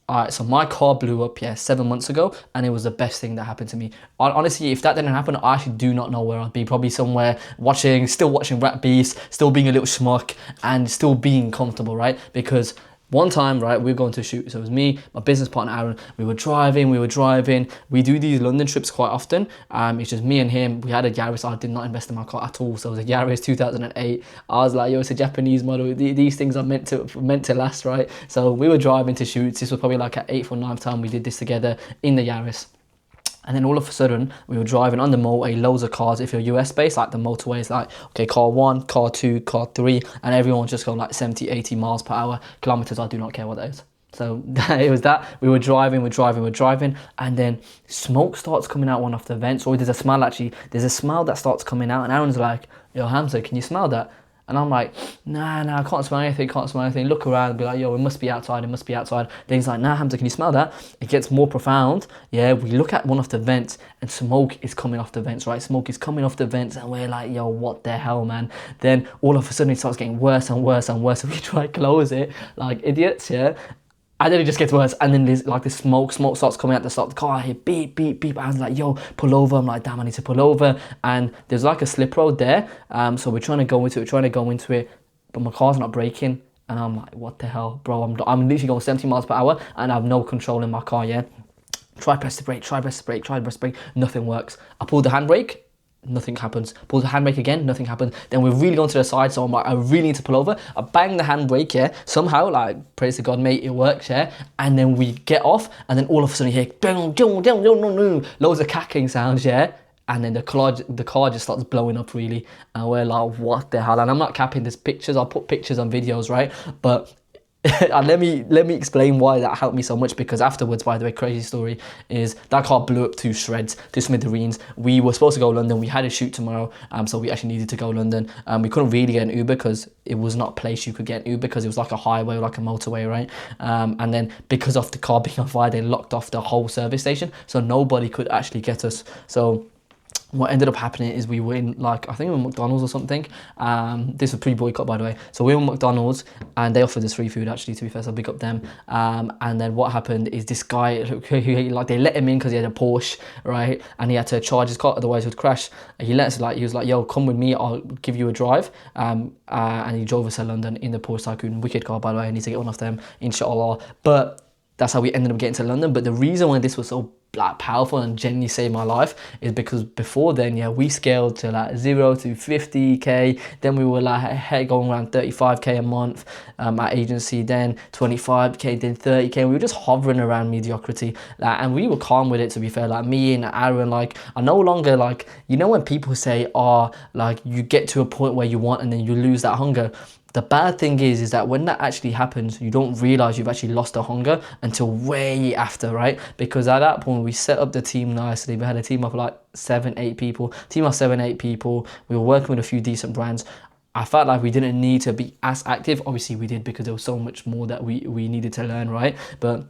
Alright, so my car blew up, yeah, 7 months ago, and it was the best thing that happened to me. Honestly, if that didn't happen, I actually do not know where I'd be. Probably somewhere still watching rap beefs, still being a little schmuck, and still being comfortable, right? Because one time, right, we were going to shoot. So it was me, my business partner Aaron. We were driving. We do these London trips quite often. It's just me and him. We had a Yaris. I did not invest in my car at all. So it was a Yaris 2008. I was like, yo, it's a Japanese model. These things are meant to last, right? So we were driving to shoots. This was probably like at 8th or 9th time we did this together in the Yaris. And then all of a sudden, we were driving on the motorway, loads of cars. If you're US based, like the motorway is like, okay, car 1, car 2, car 3, and everyone's just going like 70, 80 miles per hour. Kilometers, I do not care what that is. So it was that. We're driving, and then smoke starts coming out one of the vents, or there's a smell actually. There's a smell that starts coming out, and Aaron's like, yo, Hamza, can you smell that? And I'm like, nah, I can't smell anything. Look around and be like, yo, it must be outside. Then he's like, nah, Hamza, can you smell that? It gets more profound. Yeah, we look at one of the vents and smoke is coming off the vents, right? Smoke is coming off the vents and we're like, yo, what the hell, man? Then all of a sudden it starts getting worse and worse. So we try to close it like idiots, yeah? And then it just gets worse, and then there's like this smoke starts coming out the start of the car. I hear beep, beep, beep. I was like, yo, pull over. I'm like, damn, I need to pull over. And there's like a slip road there. So we're trying to go into it, but my car's not braking. And I'm like, what the hell, bro? I'm literally going 70 miles per hour and I have no control in my car, yeah? Try press the brake. Nothing works. I pull the handbrake. Nothing happens. Pull the handbrake again, nothing happens. Then we're really going to the side, so I'm like, I really need to pull over. I bang the handbrake, yeah. Somehow, like, praise to God, mate, it works, yeah. And then we get off, and then all of a sudden you hear loads of cackling sounds, yeah. And then the car just starts blowing up really, and we're like, what the hell? And I'm not capping. There's pictures. I'll put pictures on videos, right? But and let me explain why that helped me so much, because afterwards, by the way, crazy story is that car blew up to shreds, to smithereens. We were supposed to go to London. We had a shoot tomorrow, so we actually needed to go to London. We couldn't really get an Uber because it was not a place you could get an Uber, because it was like a highway or like a motorway, right? And then because of the car being on fire, they locked off the whole service station, so nobody could actually get us. So what ended up happening is we were in, like, I think we were McDonald's or something. This was pre-boycott, by the way. So we were McDonald's and they offered us free food, actually, to be fair, so big up them. And then what happened is this guy, like, they let him in because he had a Porsche, right? And he had to charge his car, otherwise it would crash. He let us, like, he was like, yo, come with me, I'll give you a drive. And he drove us to London in the Porsche Tycoon. Wicked car, by the way. I need to get one of them, inshallah. But that's how we ended up getting to London. But the reason why this was so like powerful and genuinely saved my life is because before then, yeah, we scaled to like 0 to 50k. Then we were like going around 35k a month at agency, then 25k, then 30k. We were just hovering around mediocrity, and we were calm with it, to be fair. Like me and Aaron, like, I no longer, like, you know when people say, oh, like, you get to a point where you want and then you lose that hunger. The bad thing is that when that actually happens, you don't realize you've actually lost the hunger until way after, right? Because at that point, we set up the team nicely. We had a team of like 7-8 people. We were working with a few decent brands. I felt like we didn't need to be as active. Obviously, we did, because there was so much more that we needed to learn, right? But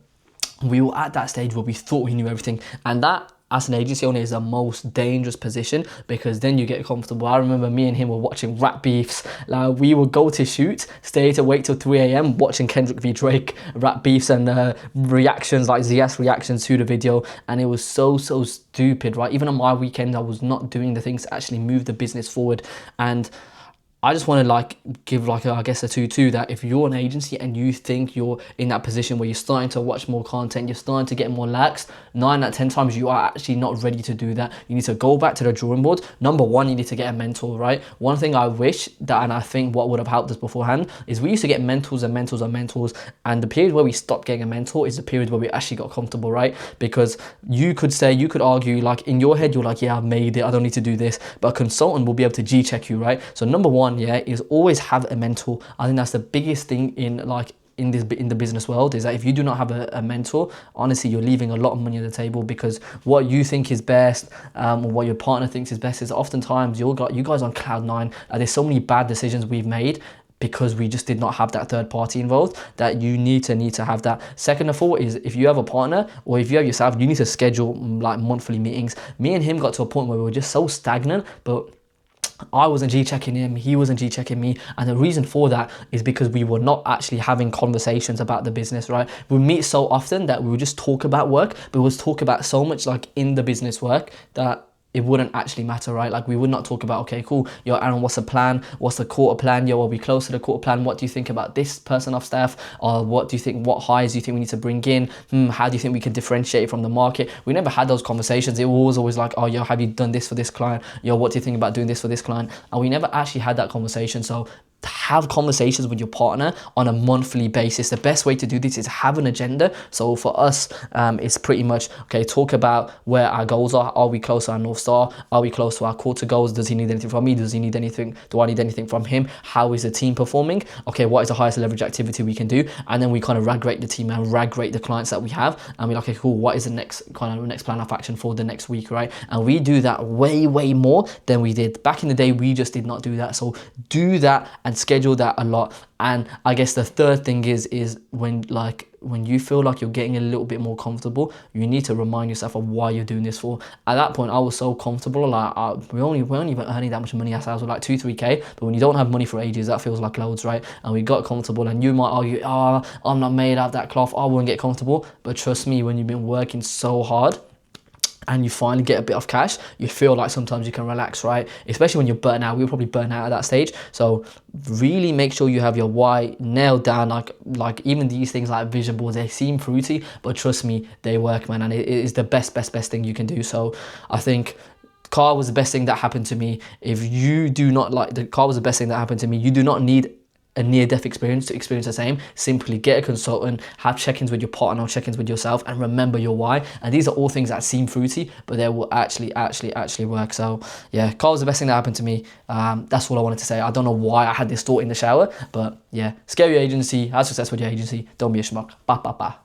we were at that stage where we thought we knew everything. And that, as an agency owner, is the most dangerous position, because then you get comfortable. I remember me and him were watching rap beefs. Like, we would go to shoot, stay to wait till 3 a.m. watching Kendrick v Drake rap beefs and reactions, like ZS reactions to the video, and it was so stupid, right? Even on my weekend, I was not doing the things to actually move the business forward. And I just want to, like, give, like, I guess a 2-2 that if you're an agency and you think you're in that position where you're starting to watch more content, you're starting to get more lax, 9 out of 10 times you are actually not ready to do that. You need to go back to the drawing board. Number one, you need to get a mentor, right? One thing I wish that, and I think what would have helped us beforehand, is we used to get mentors, and the period where we stopped getting a mentor is the period where we actually got comfortable, right? Because you could argue, like, in your head, you're like, yeah, I've made it, I don't need to do this, but a consultant will be able to G-check you, right? So number one, yeah, is always have a mentor. I think that's the biggest thing in the business world, is that if you do not have a mentor, honestly, you're leaving a lot of money on the table, because what you think is best, or what your partner thinks is best, is oftentimes you guys on cloud nine. There's so many bad decisions we've made because we just did not have that third party involved, that you need to have that. Second of all is, if you have a partner or if you have yourself, you need to schedule like monthly meetings. Me and him got to a point where we were just so stagnant, but I wasn't G-checking him, he wasn't G-checking me. And the reason for that is because we were not actually having conversations about the business, right? We meet so often that we would just talk about work, but we would talk about so much like in the business work that it wouldn't actually matter, right? Like we would not talk about, okay, cool, yo, Aaron, what's the plan? What's the quarter plan? Yo, are we close to the quarter plan? What do you think about this person off staff? Or what do you think, what hires do you think we need to bring in? How do you think we can differentiate from the market? We never had those conversations. It was always like, oh, yo, have you done this for this client? Yo, what do you think about doing this for this client? And we never actually had that conversation. So have conversations with your partner on a monthly basis. The best way to do this is have an agenda. So for us, it's pretty much, okay, talk about where our goals are. Are we close to our North Star? Are we close to our quarter goals? Does he need anything from me? Does he need anything? Do I need anything from him? How is the team performing? Okay, what is the highest leverage activity we can do? And then we kind of rate the team and rate the clients that we have. And we're like, okay, cool, what is the next plan of action for the next week, right? And we do that way more than we did back in the day. We just did not do that. So do that and schedule that a lot. And I guess the third thing is when you feel like you're getting a little bit more comfortable, you need to remind yourself of why you're doing this for. At that point, I was so comfortable, like we only even earning that much money ourselves, with like 2-3k, but when you don't have money for ages, that feels like loads, right? And we got comfortable, and you might argue, I'm not made out of that cloth, I won't get comfortable. But trust me, when you've been working so hard and you finally get a bit of cash, you feel like sometimes you can relax, right? Especially when you're burnt out. We were probably burnt out at that stage. So really make sure you have your why nailed down. Like even these things like vision boards, they seem fruity, but trust me, they work, man. And it is the best thing you can do. So I think car was the best thing that happened to me. If you do not like, the car was the best thing that happened to me. You do not need a near-death experience to experience the same. Simply get a consultant, have check-ins with your partner, check-ins with yourself, and remember your why. And these are all things that seem fruity, but they will actually work. So yeah, car was the best thing that happened to me. That's all I wanted to say. I don't know why I had this thought in the shower, but yeah, scale your agency, have success with your agency. Don't be a schmuck. Ba ba ba.